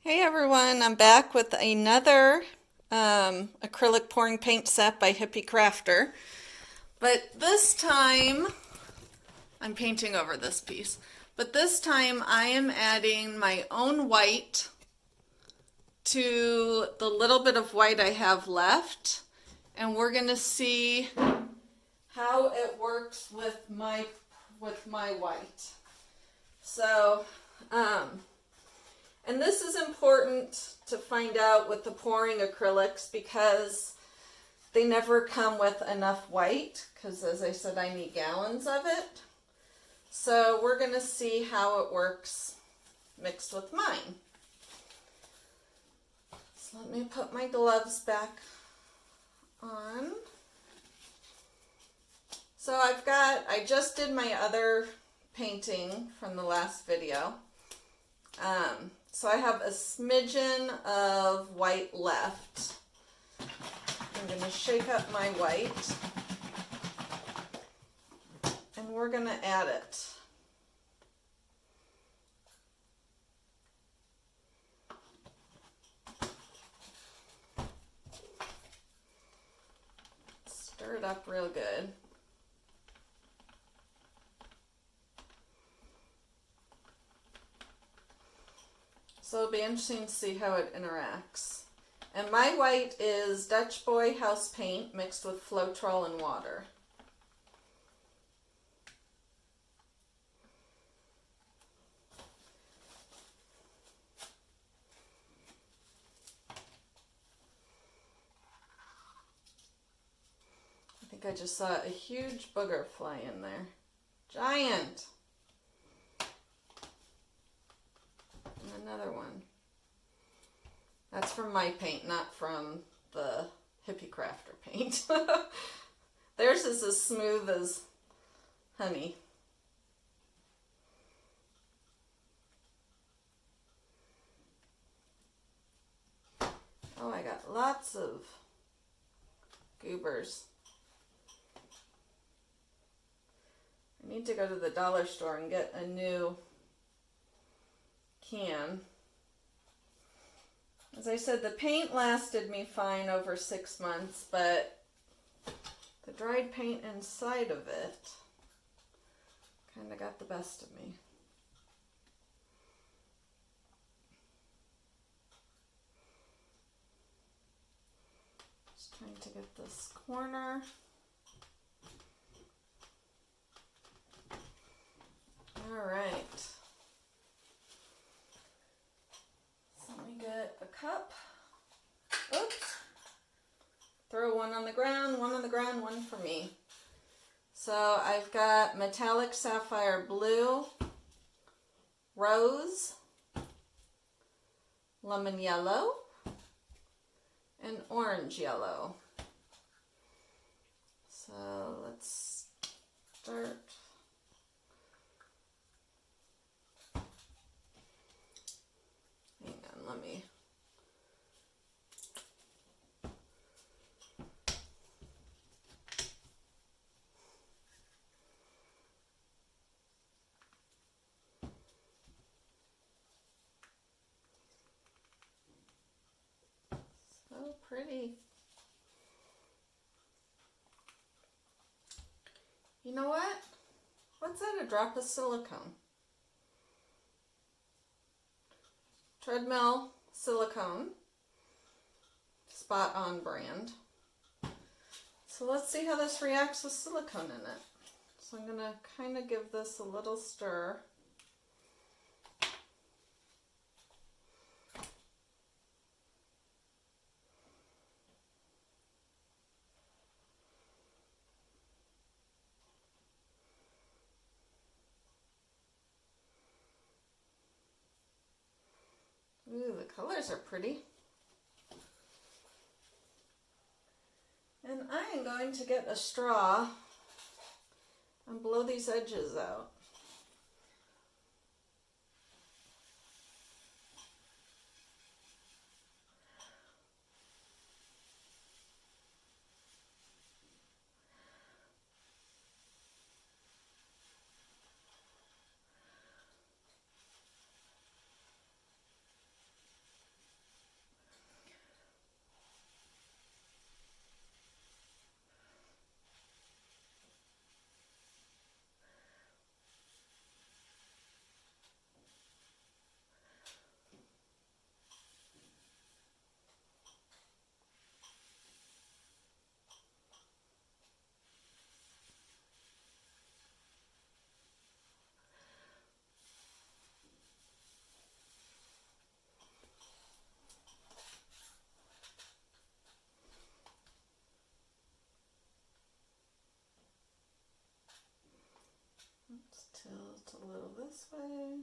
Hey everyone, I'm back with another acrylic pouring paint set by Hippie Crafter. But this time, I'm painting over this piece. But this time I am adding my own white to the little bit of white I have left. And we're going to see how it works with my white. So, and this is important to find out with the pouring acrylics because they never come with enough white because, as I said, I need gallons of it. So we're going to see how it works mixed with mine. So let me put my gloves back on. So I just did my other painting from the last video. So I have a smidgen of white left. I'm going to shake up my white and we're going to add it. Stir it up real good. So it'll be interesting to see how it interacts. And my white is Dutch Boy house paint mixed with Floetrol and water. I think I just saw a huge booger fly in there. Giant! Another one. That's from my paint, not from the Hippie Crafter paint. Theirs is as smooth as honey. Oh, I got lots of goobers. I need to go to the dollar store and get a new can. As I said, the paint lasted me fine over 6 months, but the dried paint inside of it kind of got the best of me. Just trying to get this corner. All right. Get a cup. Oops. Throw one on the ground, one for me. So I've got metallic sapphire blue, rose, lemon yellow, and orange yellow. So let's start. Let me so pretty. You know what? What's that? A drop of silicone. Treadmill silicone, spot on brand. So let's see how this reacts with silicone in it. So I'm going to kind of give this a little stir. Ooh, the colors are pretty. And I am going to get a straw and blow these edges out. this way.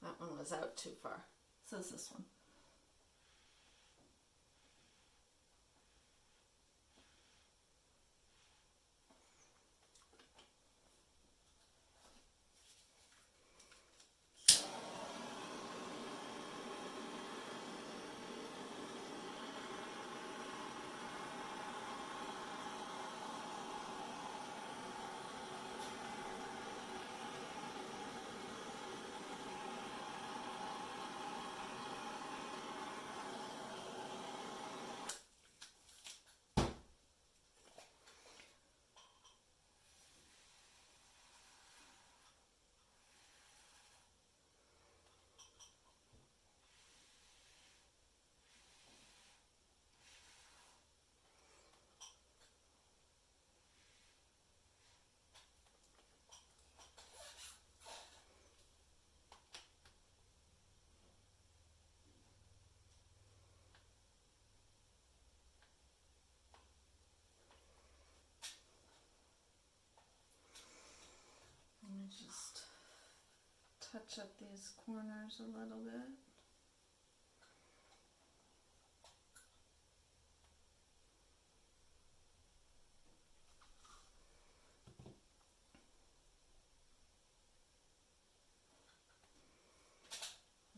That one was out too far. So is this one. Just touch up these corners a little bit.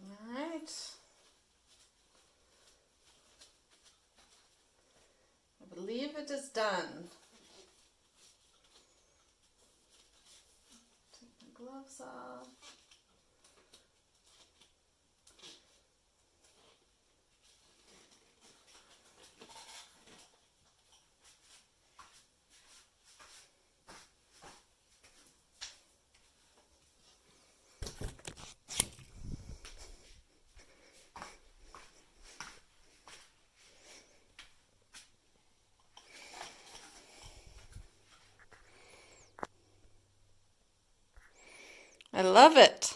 All right. I believe it is done. Gloves off. I love it.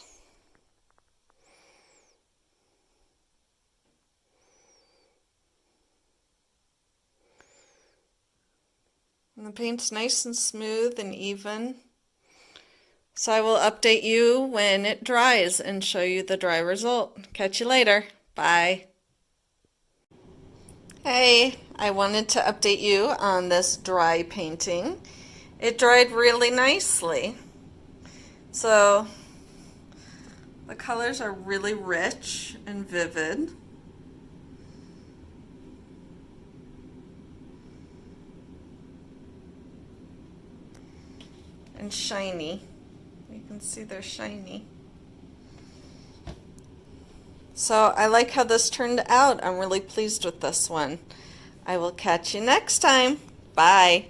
And the paint's nice and smooth and even. So I will update you when it dries and show you the dry result. Catch you later. Bye. Hey, I wanted to update you on this dry painting. It dried really nicely. So the colors are really rich and vivid. And shiny. You can see they're shiny. So I like how this turned out. I'm really pleased with this one. I will catch you next time. Bye.